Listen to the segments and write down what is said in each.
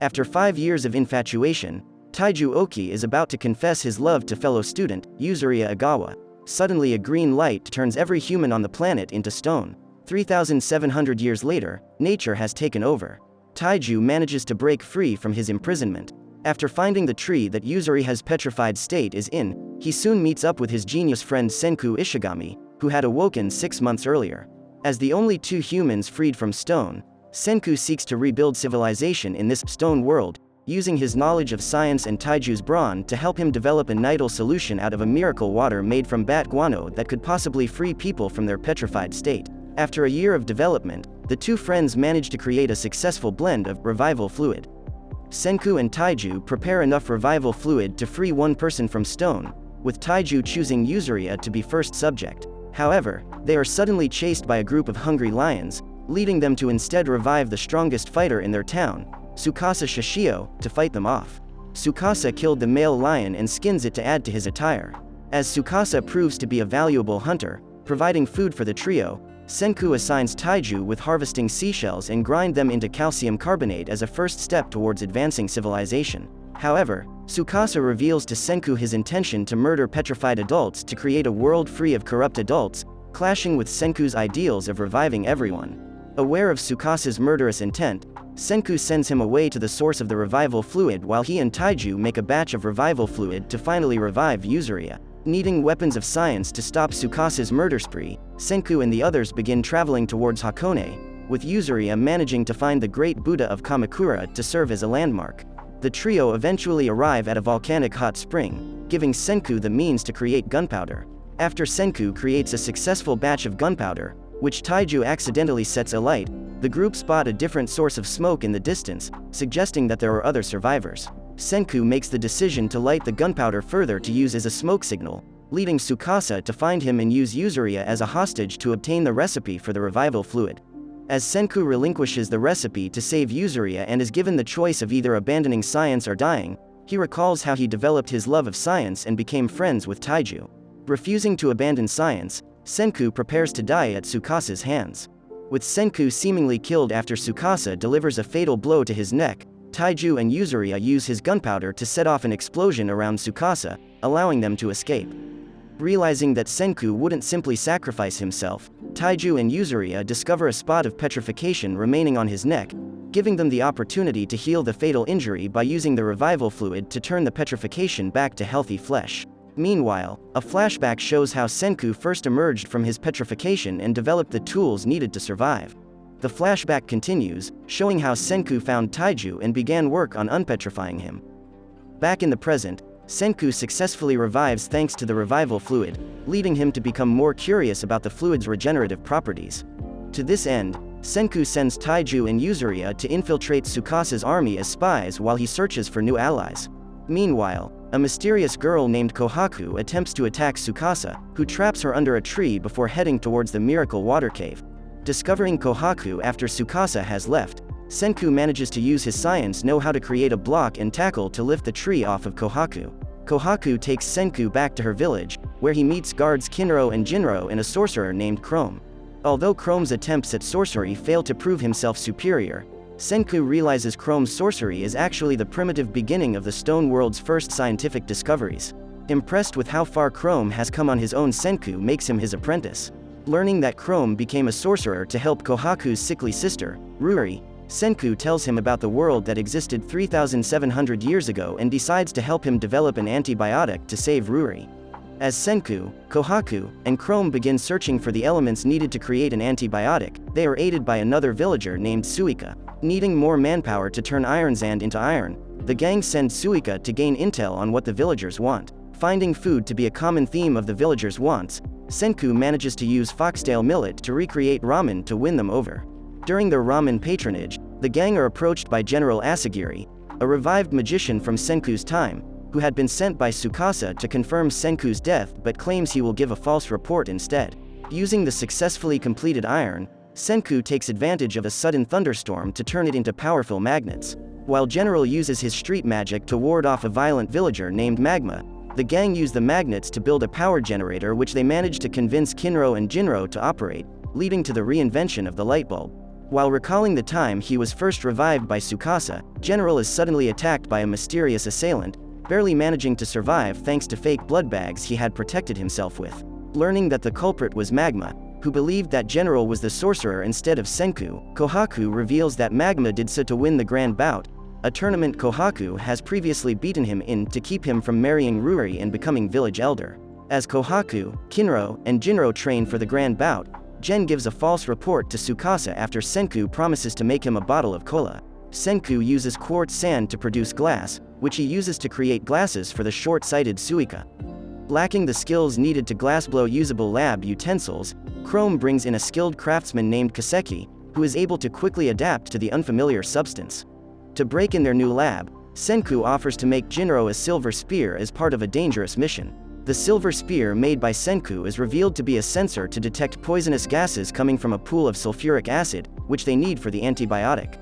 After 5 years of infatuation, Taiju Oki is about to confess his love to fellow student, Yuzuriya Agawa. Suddenly a green light turns every human on the planet into stone. 3,700 years later, nature has taken over. Taiju manages to break free from his imprisonment. After finding the tree that Yuzuriya's petrified state is in, he soon meets up with his genius friend Senku Ishigami, who had awoken 6 months earlier. As the only 2 humans freed from stone, Senku seeks to rebuild civilization in this stone world, using his knowledge of science and Taiju's brawn to help him develop a nidal solution out of a miracle water made from bat guano that could possibly free people from their petrified state. After a year of development, the 2 friends manage to create a successful blend of revival fluid. Senku and Taiju prepare enough revival fluid to free 1 person from stone, with Taiju choosing Yuzuriya to be first subject. However, they are suddenly chased by a group of hungry lions, leading them to instead revive the strongest fighter in their town, Tsukasa Shishio, to fight them off. Tsukasa killed the male lion and skins it to add to his attire. As Tsukasa proves to be a valuable hunter, providing food for the trio, Senku assigns Taiju with harvesting seashells and grind them into calcium carbonate as a first step towards advancing civilization. However, Tsukasa reveals to Senku his intention to murder petrified adults to create a world free of corrupt adults, clashing with Senku's ideals of reviving everyone. Aware of Tsukasa's murderous intent, Senku sends him away to the source of the revival fluid while he and Taiju make a batch of revival fluid to finally revive Yuzuriya. Needing weapons of science to stop Tsukasa's murder spree, Senku and the others begin traveling towards Hakone, with Yuzuriya managing to find the Great Buddha of Kamakura to serve as a landmark. The trio eventually arrive at a volcanic hot spring, giving Senku the means to create gunpowder. After Senku creates a successful batch of gunpowder, which Taiju accidentally sets alight, the group spot a different source of smoke in the distance, suggesting that there are other survivors. Senku makes the decision to light the gunpowder further to use as a smoke signal, leading Tsukasa to find him and use Yuzuriya as a hostage to obtain the recipe for the revival fluid. As Senku relinquishes the recipe to save Yuzuriya and is given the choice of either abandoning science or dying, he recalls how he developed his love of science and became friends with Taiju. Refusing to abandon science, Senku prepares to die at Tsukasa's hands. With Senku seemingly killed after Tsukasa delivers a fatal blow to his neck, Taiju and Yuzuriya use his gunpowder to set off an explosion around Tsukasa, allowing them to escape. Realizing that Senku wouldn't simply sacrifice himself, Taiju and Yuzuriya discover a spot of petrification remaining on his neck, giving them the opportunity to heal the fatal injury by using the revival fluid to turn the petrification back to healthy flesh. Meanwhile, a flashback shows how Senku first emerged from his petrification and developed the tools needed to survive. The flashback continues, showing how Senku found Taiju and began work on unpetrifying him. Back in the present, Senku successfully revives thanks to the revival fluid, leading him to become more curious about the fluid's regenerative properties. To this end, Senku sends Taiju and Yuzuriya to infiltrate Tsukasa's army as spies while he searches for new allies. Meanwhile, a mysterious girl named Kohaku attempts to attack Tsukasa, who traps her under a tree before heading towards the miracle water cave. Discovering Kohaku after Tsukasa has left, Senku manages to use his science know-how to create a block and tackle to lift the tree off of Kohaku. Kohaku takes Senku back to her village, where he meets guards Kinro and Jinro and a sorcerer named Chrome. Although Chrome's attempts at sorcery fail to prove himself superior, Senku realizes Chrome's sorcery is actually the primitive beginning of the stone world's first scientific discoveries. Impressed with how far Chrome has come on his own, Senku makes him his apprentice. Learning that Chrome became a sorcerer to help Kohaku's sickly sister, Ruri, Senku tells him about the world that existed 3,700 years ago and decides to help him develop an antibiotic to save Ruri. As Senku, Kohaku, and Chrome begin searching for the elements needed to create an antibiotic, they are aided by another villager named Suika. Needing more manpower to turn iron sand into iron, the gang sends Suika to gain intel on what the villagers want. Finding food to be a common theme of the villagers' wants, Senku manages to use foxtail millet to recreate ramen to win them over. During their ramen patronage, the gang are approached by General Asagiri, a revived magician from Senku's time, who had been sent by Tsukasa to confirm Senku's death but claims he will give a false report instead. Using the successfully completed iron, Senku takes advantage of a sudden thunderstorm to turn it into powerful magnets. While General uses his street magic to ward off a violent villager named Magma, the gang use the magnets to build a power generator which they manage to convince Kinro and Jinro to operate, leading to the reinvention of the light bulb. While recalling the time he was first revived by Tsukasa, General is suddenly attacked by a mysterious assailant, barely managing to survive thanks to fake blood bags he had protected himself with. Learning that the culprit was Magma, who believed that General was the sorcerer instead of Senku, Kohaku reveals that Magma did so to win the Grand Bout, a tournament Kohaku has previously beaten him in to keep him from marrying Ruri and becoming village elder. As Kohaku, Kinro, and Jinro train for the Grand Bout, Gen gives a false report to Tsukasa after Senku promises to make him a bottle of cola. Senku uses quartz sand to produce glass, which he uses to create glasses for the short-sighted Suika. Lacking the skills needed to glassblow usable lab utensils, Chrome brings in a skilled craftsman named Kaseki, who is able to quickly adapt to the unfamiliar substance. To break in their new lab, Senku offers to make Jinro a silver spear as part of a dangerous mission. The silver spear made by Senku is revealed to be a sensor to detect poisonous gases coming from a pool of sulfuric acid, which they need for the antibiotic.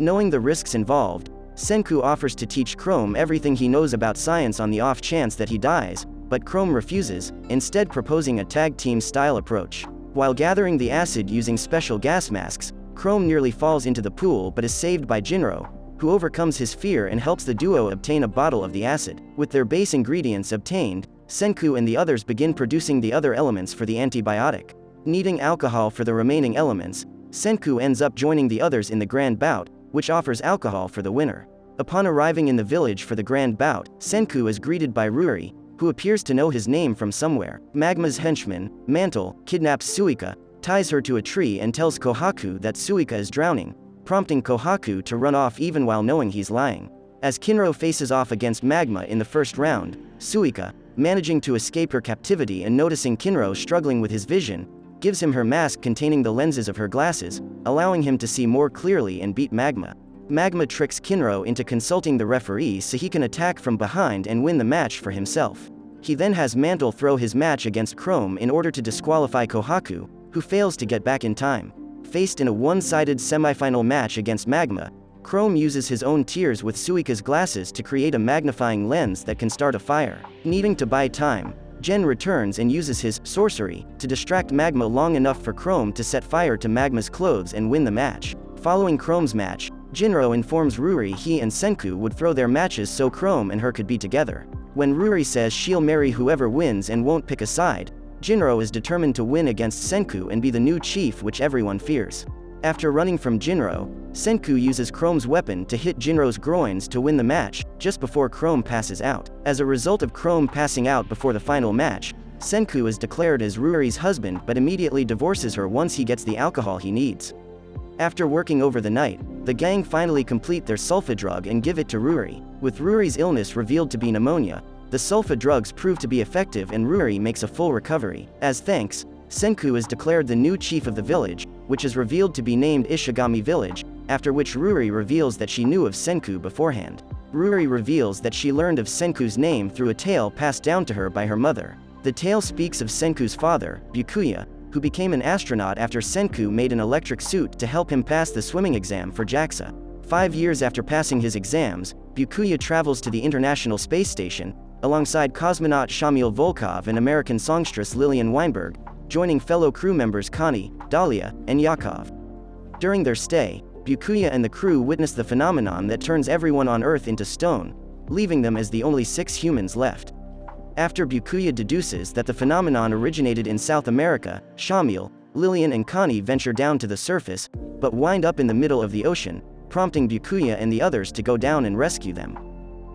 Knowing the risks involved, Senku offers to teach Chrome everything he knows about science on the off chance that he dies, but Chrome refuses, instead proposing a tag team style approach. While gathering the acid using special gas masks, Chrome nearly falls into the pool but is saved by Jinro, who overcomes his fear and helps the duo obtain a bottle of the acid. With their base ingredients obtained, Senku and the others begin producing the other elements for the antibiotic. Needing alcohol for the remaining elements, Senku ends up joining the others in the Grand Bout, which offers alcohol for the winner. Upon arriving in the village for the Grand Bout, Senku is greeted by Ruri, who appears to know his name from somewhere. Magma's henchman, Mantle, kidnaps Suika, ties her to a tree and tells Kohaku that Suika is drowning, prompting Kohaku to run off even while knowing he's lying. As Kinro faces off against Magma in the first round, Suika, managing to escape her captivity and noticing Kinro struggling with his vision, gives him her mask containing the lenses of her glasses, allowing him to see more clearly and beat Magma. Magma tricks Kinro into consulting the referee so he can attack from behind and win the match for himself. He then has Mantle throw his match against Chrome in order to disqualify Kohaku, who fails to get back in time. Faced in a one-sided semifinal match against Magma, Chrome uses his own tears with Suika's glasses to create a magnifying lens that can start a fire. Needing to buy time, Gen returns and uses his sorcery to distract Magma long enough for Chrome to set fire to Magma's clothes and win the match. Following Chrome's match, Jinro informs Ruri he and Senku would throw their matches so Chrome and her could be together. When Ruri says she'll marry whoever wins and won't pick a side, Jinro is determined to win against Senku and be the new chief which everyone fears. After running from Jinro, Senku uses Chrome's weapon to hit Jinro's groins to win the match, just before Chrome passes out. As a result of Chrome passing out before the final match, Senku is declared as Ruri's husband but immediately divorces her once he gets the alcohol he needs. After working over the night, the gang finally complete their sulfa drug and give it to Ruri. With Ruri's illness revealed to be pneumonia, the sulfa drugs prove to be effective and Ruri makes a full recovery. As thanks, Senku is declared the new chief of the village, which is revealed to be named Ishigami Village, after which Ruri reveals that she knew of Senku beforehand. Ruri reveals that she learned of Senku's name through a tale passed down to her by her mother. The tale speaks of Senku's father, Byakuya, who became an astronaut after Senku made an electric suit to help him pass the swimming exam for JAXA. 5 years after passing his exams, Byakuya travels to the International Space Station, alongside cosmonaut Shamil Volkov and American songstress Lillian Weinberg, joining fellow crew members Connie, Dahlia, and Yakov. During their stay, Byakuya and the crew witness the phenomenon that turns everyone on Earth into stone, leaving them as the only 6 humans left. After Byakuya deduces that the phenomenon originated in South America, Shamil, Lillian and Connie venture down to the surface, but wind up in the middle of the ocean, prompting Byakuya and the others to go down and rescue them.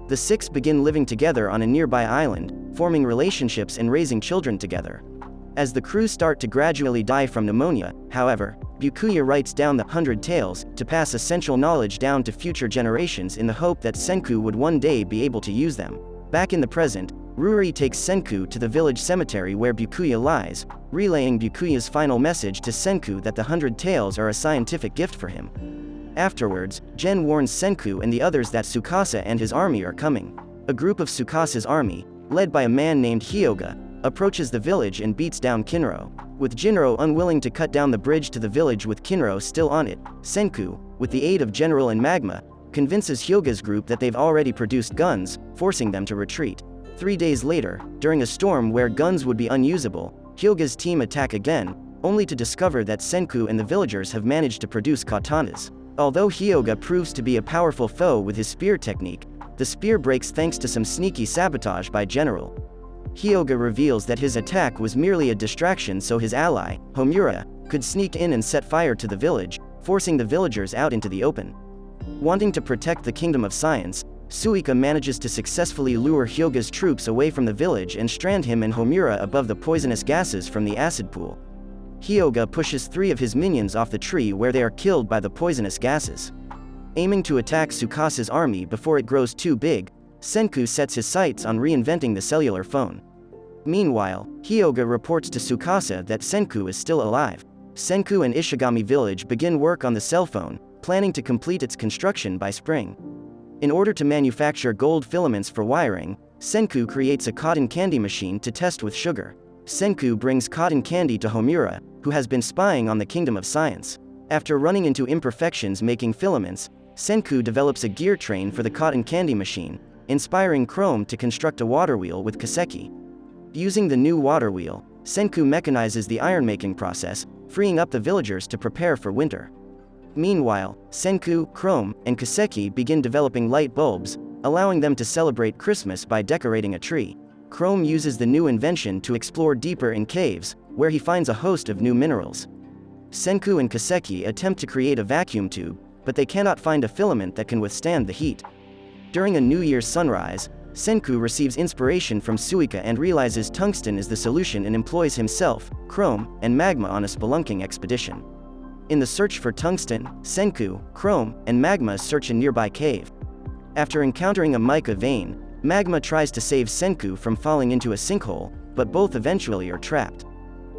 The 6 begin living together on a nearby island, forming relationships and raising children together. As the crew start to gradually die from pneumonia, however, Byakuya writes down the 100 tales to pass essential knowledge down to future generations in the hope that Senku would one day be able to use them. Back in the present, Ruri takes Senku to the village cemetery where Byakuya lies, relaying Byakuya's final message to Senku that the 100 tales are a scientific gift for him. Afterwards, Gen warns Senku and the others that Tsukasa and his army are coming. A group of Tsukasa's army, led by a man named Hyoga, approaches the village and beats down Kinro. With Jinro unwilling to cut down the bridge to the village with Kinro still on it, Senku, with the aid of General and Magma, convinces Hyoga's group that they've already produced guns, forcing them to retreat. 3 days later, during a storm where guns would be unusable, Hyoga's team attack again, only to discover that Senku and the villagers have managed to produce katanas. Although Hyuga proves to be a powerful foe with his spear technique, the spear breaks thanks to some sneaky sabotage by General. Hyuga reveals that his attack was merely a distraction so his ally, Homura, could sneak in and set fire to the village, forcing the villagers out into the open. Wanting to protect the Kingdom of Science, Suika manages to successfully lure Hyuga's troops away from the village and strand him and Homura above the poisonous gases from the acid pool. Hyuga pushes 3 of his minions off the tree where they are killed by the poisonous gases. Aiming to attack Tsukasa's army before it grows too big, Senku sets his sights on reinventing the cellular phone. Meanwhile, Hyuga reports to Tsukasa that Senku is still alive. Senku and Ishigami village begin work on the cell phone, planning to complete its construction by spring. In order to manufacture gold filaments for wiring, Senku creates a cotton candy machine to test with sugar. Senku brings cotton candy to Homura, who has been spying on the Kingdom of Science. After running into imperfections making filaments, Senku develops a gear train for the cotton candy machine, inspiring Chrome to construct a water wheel with Kaseki. Using the new water wheel, Senku mechanizes the iron-making process, freeing up the villagers to prepare for winter. Meanwhile, Senku, Chrome, and Kaseki begin developing light bulbs, allowing them to celebrate Christmas by decorating a tree. Chrome uses the new invention to explore deeper in caves, where he finds a host of new minerals. Senku and Kaseki attempt to create a vacuum tube, but they cannot find a filament that can withstand the heat. During a New Year's sunrise, Senku receives inspiration from Suika and realizes tungsten is the solution and employs himself, Chrome, and Magma on a spelunking expedition. In the search for tungsten, Senku, Chrome, and Magma search a nearby cave. After encountering a mica vein, Magma tries to save Senku from falling into a sinkhole, but both eventually are trapped.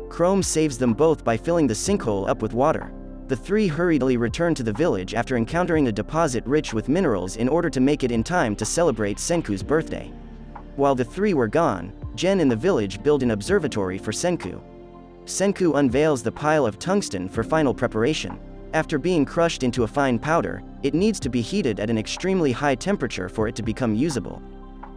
Chrome saves them both by filling the sinkhole up with water. The 3 hurriedly return to the village after encountering a deposit rich with minerals in order to make it in time to celebrate Senku's birthday. While the 3 were gone, Gen in the village build an observatory for Senku. Senku unveils the pile of tungsten for final preparation. After being crushed into a fine powder, it needs to be heated at an extremely high temperature for it to become usable.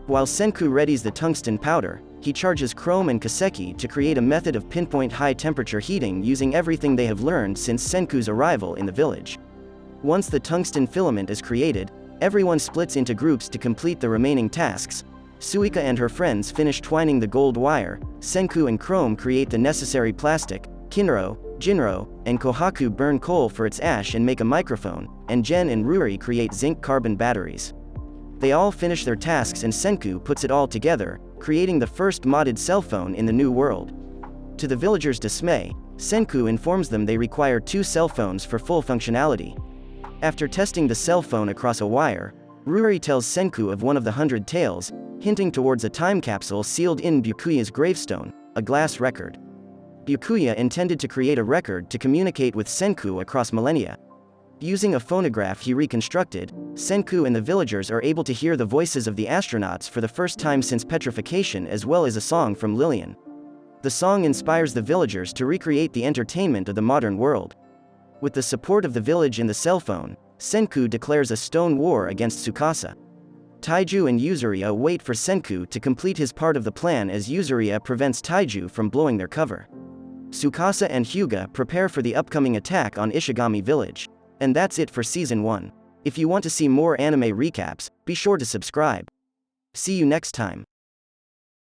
While Senku readies the tungsten powder, he charges Chrome and Kaseki to create a method of pinpoint high-temperature heating using everything they have learned since Senku's arrival in the village. Once the tungsten filament is created, everyone splits into groups to complete the remaining tasks. Suika and her friends finish twining the gold wire, Senku and Chrome create the necessary plastic, Kinro, Jinro, and Kohaku burn coal for its ash and make a microphone, and Gen and Ruri create zinc-carbon batteries. They all finish their tasks and Senku puts it all together, creating the first modded cell phone in the new world. To the villagers' dismay, Senku informs them they require 2 cell phones for full functionality. After testing the cell phone across a wire, Ruri tells Senku of one of the 100 tales, hinting towards a time capsule sealed in Byakuya's gravestone, a glass record. Byakuya intended to create a record to communicate with Senku across millennia. Using a phonograph he reconstructed, Senku and the villagers are able to hear the voices of the astronauts for the first time since petrification as well as a song from Lillian. The song inspires the villagers to recreate the entertainment of the modern world. With the support of the village and the cell phone, Senku declares a stone war against Tsukasa. Taiju and Yuzuriya wait for Senku to complete his part of the plan as Yuzuriya prevents Taiju from blowing their cover. Tsukasa and Hyuga prepare for the upcoming attack on Ishigami village. And that's it for Season 1. If you want to see more anime recaps, be sure to subscribe. See you next time.